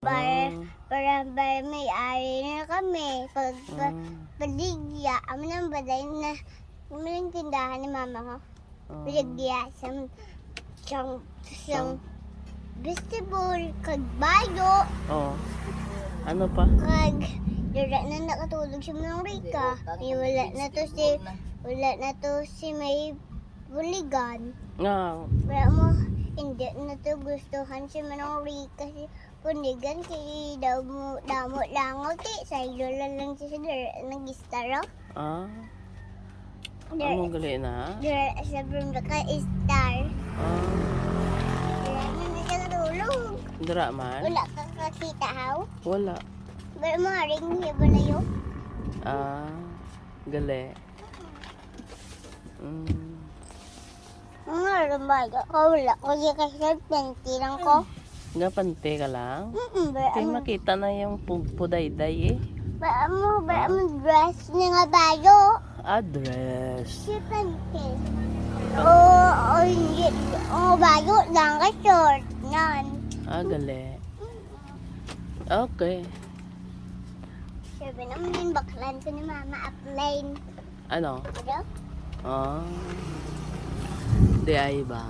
Para may ari na kami. Paligya, amo nang baday na yung tindahan ni mama ko. Paligya, siyang vegetable, kag bayo. Ano pa? Kag, wala na nakatulog si Manong Rika. Wala na to si may buligan. Wala mo, hindi na to gustuhan si Manong Rika. Si buligan, kaya damo langaw. Kaya sa ilola lang siya nag-istaro. Anong gali na? Sa Brumba ka, star. Wala na siya natulog. Dira man? Wala ka kakita, haw? Wala. Wala mo, ring niya ba na yun? Gali. Nga, lumaga ko. Wala ko yung kasi lang ko. Gapante ka lang? Ba Kaya makita na yung pudayday eh. mo dress niya nga bayo? Address. Si Pante. Oo, hindi. Bayo lang ka short. Nan. Gali. Okay. Sabi naman yung baklan ko ni Mama upline. Ano? Ano? Di ay ba?